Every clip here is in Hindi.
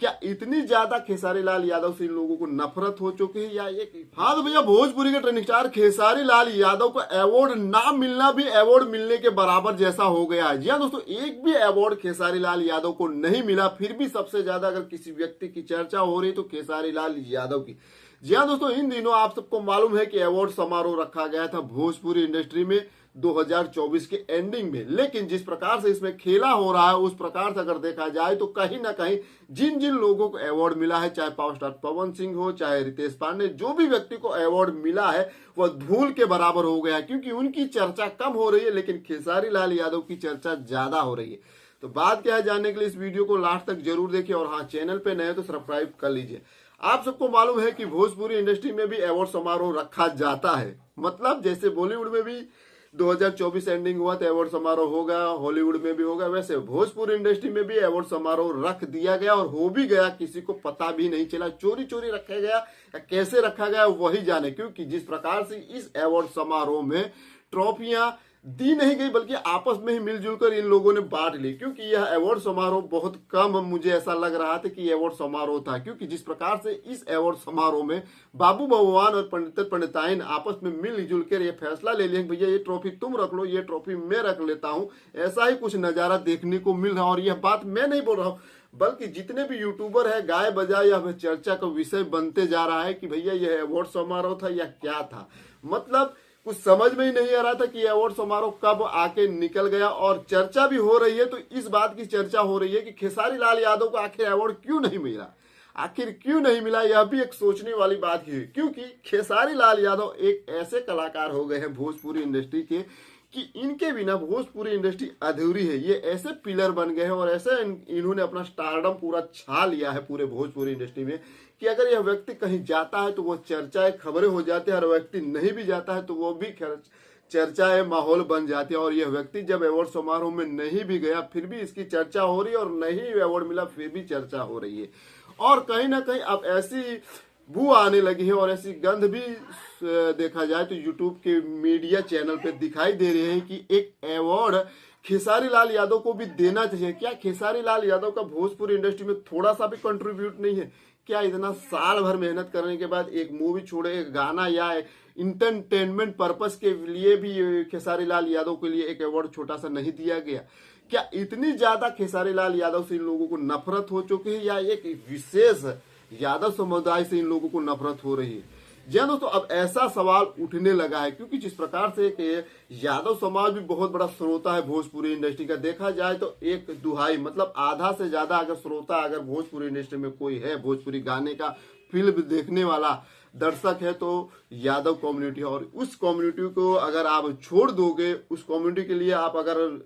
क्या इतनी ज्यादा खेसारी लाल यादव से इन लोगों को नफरत हो चुकी है या ये? हाँ तो भैया, भोजपुरी के ट्रेंडिंग स्टार खेसारी लाल यादव को अवार्ड ना मिलना भी अवार्ड मिलने के बराबर जैसा हो गया है। जी हाँ दोस्तों, एक भी अवार्ड खेसारी लाल यादव को नहीं मिला, फिर भी सबसे ज्यादा अगर किसी व्यक्ति की चर्चा हो रही तो खेसारी लाल यादव की। जी हाँ दोस्तों, इन दिनों आप सबको मालूम है कि अवार्ड समारोह रखा गया था भोजपुरी इंडस्ट्री में 2024 के एंडिंग में, लेकिन जिस प्रकार से इसमें खेला हो रहा है उस प्रकार से अगर देखा जाए तो कहीं ना कहीं जिन जिन लोगों को अवार्ड मिला है, चाहे पावर स्टार पवन सिंह हो, चाहे रितेश पांडे, जो भी व्यक्ति को अवार्ड मिला है वह धूल के बराबर हो गया है, क्योंकि उनकी चर्चा कम हो रही है लेकिन खेसारी लाल यादव की चर्चा ज्यादा हो रही है। तो बात क्या है, जानने के लिए इस वीडियो को लास्ट तक जरूर देखिए, और हाँ, चैनल पे नए तो सब्सक्राइब कर लीजिए। आप सबको मालूम है कि भोजपुरी इंडस्ट्री में भी अवार्ड समारोह रखा जाता है, मतलब जैसे बॉलीवुड में भी 2024 एंडिंग हुआ तो अवार्ड समारोह होगा, हॉलीवुड में भी होगा, वैसे भोजपुरी इंडस्ट्री में भी अवार्ड समारोह रख दिया गया और हो भी गया, किसी को पता भी नहीं चला। चोरी चोरी रखा गया या कैसे रखा गया वही जाने, क्योंकि जिस प्रकार से इस अवार्ड समारोह में ट्रॉफियां दी नहीं गई बल्कि आपस में ही मिलजुल कर इन लोगों ने बांट ली, क्योंकि यह अवार्ड समारोह बहुत कम मुझे ऐसा लग रहा था कि अवार्ड समारोह था, क्योंकि जिस प्रकार से इस अवार्ड समारोह में बाबू भगवान और पंडित पंडिताइन आपस में मिलजुल कर ये फैसला ले लिया भैया ये ट्रॉफी तुम रख लो, ये ट्रॉफी मैं रख लेता हूं, ऐसा ही कुछ नजारा देखने को मिल रहा है। और यह बात मैं नहीं बोल रहा हूं, बल्कि जितने भी यूट्यूबर है गाय बजाय यह चर्चा का विषय बनते जा रहा है कि भैया यह अवार्ड समारोह था या क्या था। मतलब कुछ समझ में ही नहीं आ रहा था कि अवार्ड समारोह कब आके निकल गया, और चर्चा भी हो रही है तो इस बात की चर्चा हो रही है कि खेसारी लाल यादव को आखिर अवार्ड क्यों नहीं मिला, आखिर क्यों नहीं मिला। यह भी एक सोचने वाली बात है, क्योंकि खेसारी लाल यादव एक ऐसे कलाकार हो गए हैं भोजपुरी इंडस्ट्री के कि इनके बिना भोजपुरी इंडस्ट्री अधूरी है। ये ऐसे पिलर बन गए हैं और ऐसे इन्होंने अपना स्टारडम पूरा छा लिया है पूरे भोजपुरी इंडस्ट्री में कि अगर यह व्यक्ति कहीं जाता है तो वो चर्चाएं खबरें हो जाती है, और व्यक्ति नहीं भी जाता है तो वो भी चर्चाएं माहौल बन जाती है। और यह व्यक्ति जब अवार्ड समारोह में नहीं भी गया फिर भी इसकी चर्चा हो रही है, और नहीं अवार्ड मिला फिर भी चर्चा हो रही है। और कहीं ना कहीं अब ऐसी बू आने लगी है और ऐसी गंध भी देखा जाए तो यूट्यूब के मीडिया चैनल पे दिखाई दे रही है कि एक अवार्ड खेसारी लाल यादव को भी देना चाहिए। क्या खेसारी लाल यादव का भोजपुरी इंडस्ट्री में थोड़ा सा भी कंट्रीब्यूट नहीं है? क्या इतना साल भर मेहनत करने के बाद एक मूवी छोड़े, एक गाना या इंटरटेनमेंट पर्पस के लिए भी खेसारी लाल यादव के लिए एक अवार्ड छोटा सा नहीं दिया गया? क्या इतनी ज्यादा खेसारी लाल यादव से इन लोगों को नफरत हो चुकी है या एक विशेष यादव समुदाय से इन लोगों को नफरत हो रही है? जी हाँ दोस्तों, अब ऐसा सवाल उठने लगा है, क्योंकि जिस प्रकार से कि यादव समाज भी बहुत बड़ा श्रोता है भोजपुरी इंडस्ट्री का। देखा जाए तो एक दुहाई मतलब आधा से ज्यादा अगर श्रोता अगर भोजपुरी इंडस्ट्री में कोई है, भोजपुरी गाने का फिल्म देखने वाला दर्शक है तो यादव कम्युनिटी। और उस कम्युनिटी को अगर आप छोड़ दोगे, उस कम्युनिटी के लिए आप अगर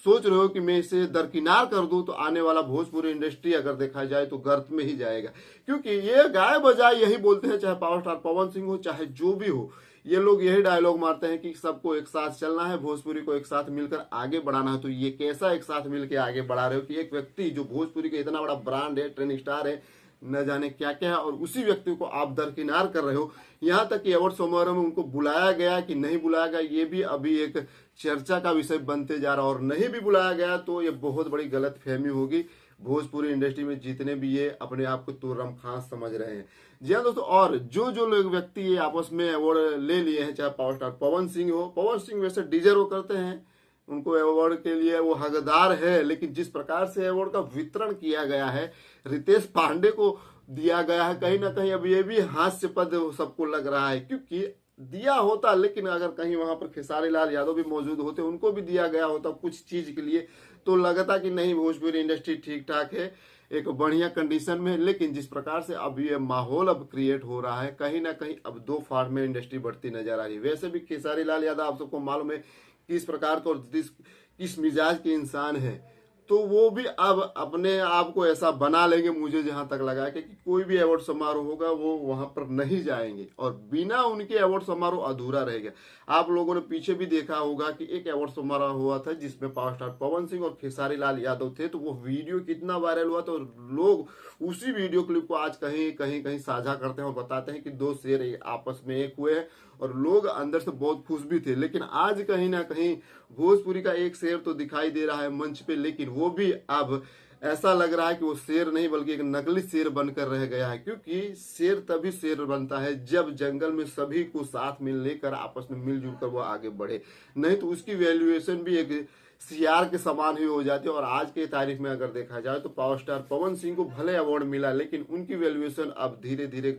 सोच रहे हो कि मैं इसे दरकिनार कर दूं, तो आने वाला भोजपुरी इंडस्ट्री अगर देखा जाए तो गर्त में ही जाएगा। क्योंकि ये गाय बजाय यही बोलते हैं, चाहे पावर स्टार पवन सिंह हो चाहे जो भी हो, ये लोग यही डायलॉग मारते हैं कि सबको एक साथ चलना है, भोजपुरी को एक साथ मिलकर आगे बढ़ाना है। तो ये कैसा एक साथ मिलकर आगे बढ़ा रहे हो कि एक व्यक्ति जो भोजपुरी का इतना बड़ा ब्रांड है, ट्रेंडिंग स्टार है, न जाने क्या क्या है, और उसी व्यक्ति को आप दरकिनार कर रहे हो। यहाँ तक कि अवार्ड समारोह में उनको बुलाया गया कि नहीं बुलाया गया ये भी अभी एक चर्चा का विषय बनते जा रहा है, और नहीं भी बुलाया गया तो ये बहुत बड़ी गलतफहमी होगी भोजपुरी इंडस्ट्री में जितने भी ये अपने आप को तुर्रम खास समझ रहे हैं। जी हाँ दोस्तों, और जो जो लोग व्यक्ति ये आपस में अवार्ड ले लिए हैं, चाहे पावर स्टार पवन सिंह हो, पवन सिंह वैसे डिजर्व करते हैं, उनको अवार्ड के लिए वो हकदार है, लेकिन जिस प्रकार से अवार्ड का वितरण किया गया है, रितेश पांडे को दिया गया है, कहीं ना कहीं अब ये भी हास्यास्पद सबको लग रहा है। क्योंकि दिया होता, लेकिन अगर कहीं वहां पर खेसारी लाल यादव भी मौजूद होते, उनको भी दिया गया होता कुछ चीज के लिए, तो लगता कि नहीं भोजपुरी इंडस्ट्री ठीक ठाक है, एक बढ़िया कंडीशन में। लेकिन जिस प्रकार से अब ये माहौल अब क्रिएट हो रहा है, कहीं ना कहीं अब दो फाड़ में इंडस्ट्री बढ़ती नजर आ रही है। वैसे भी खेसारी लाल यादव आप सबको मालूम है किस प्रकार का और किस मिजाज के इंसान है, तो वो भी अब अपने आप को ऐसा बना लेंगे, मुझे जहां तक लगा है कि कोई भी अवार्ड समारोह होगा वो वहां पर नहीं जाएंगे, और बिना उनके अवार्ड समारोह अधूरा रहेगा। आप लोगों ने पीछे भी देखा होगा कि एक अवार्ड समारोह हुआ था जिसमें पावर स्टार पवन सिंह और खेसारी लाल यादव थे, तो वो वीडियो कितना वायरल हुआ, तो लोग उसी वीडियो क्लिप को आज कहीं कहीं कहीं साझा करते हैं और बताते हैं कि दो शेर आपस में एक हुए हैं, और लोग अंदर से बहुत खुश भी थे। लेकिन आज कहीं ना कहीं भोजपुरी का एक शेर तो दिखाई दे रहा है मंच पे, लेकिन वो भी अब ऐसा लग रहा है कि वो शेर नहीं बल्कि एक नकली शेर बनकर रह गया है, क्योंकि शेर तभी शेर बनता है जब जंगल में सभी को साथ में लेकर आपस में मिलजुल कर वो आगे बढ़े, नहीं तो उसकी वैल्यूएशन भी एक सियार के समान ही हो जाती है। और आज के तारीख में अगर देखा जाए तो पावर स्टार पवन सिंह को भले अवार्ड मिला, लेकिन उनकी वैल्यूएशन अब धीरे धीरे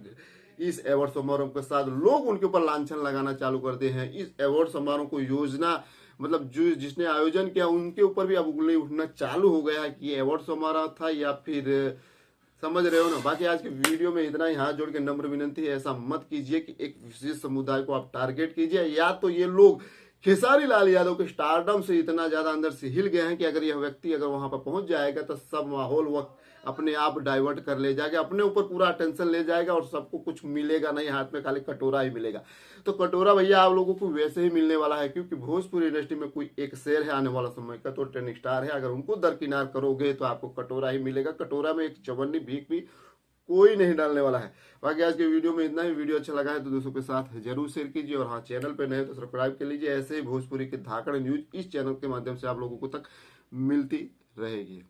इस अवार्ड समारोह के साथ लोग उनके ऊपर लांछन लगाना चालू करते हैं। इस अवार्ड समारोह को योजना मतलब जो जिसने आयोजन किया उनके ऊपर भी अब उंगली उठना चालू हो गया है कि ये अवार्ड समारोह था या फिर, समझ रहे हो ना। बाकी आज के वीडियो में इतना ही। हाथ जोड़ के नम्र विनंती है, ऐसा मत कीजिए कि एक विशेष समुदाय को आप टारगेट कीजिए। या तो ये लोग खेसारी लाल यादव के स्टारडम से इतना ज्यादा अंदर से हिल गए हैं कि अगर यह व्यक्ति अगर वहां पर पहुंच जाएगा तो सब माहौल वक्त अपने आप डाइवर्ट कर ले जाएगा, अपने ऊपर पूरा अटेंशन ले जाएगा और सबको कुछ मिलेगा नहीं, हाथ में खाली कटोरा ही मिलेगा। तो कटोरा भैया आप लोगों को वैसे ही मिलने वाला है, क्योंकि भोजपुरी इंडस्ट्री में कोई एक शेर है आने वाला समय का, तो ट्रेंडिंग स्टार है। अगर उनको दरकिनार करोगे तो आपको कटोरा ही मिलेगा। कटोरा में एक चवन्नी भीख भी कोई नहीं डालने वाला है। बाकी आज के वीडियो में इतना ही। वीडियो अच्छा लगा है तो दोस्तों के साथ जरूर शेयर कीजिए, और हाँ, चैनल पे नए तो सब्सक्राइब कर लीजिए। ऐसे ही भोजपुरी के धाकड़ न्यूज इस चैनल के माध्यम से आप लोगों को तक मिलती रहेगी।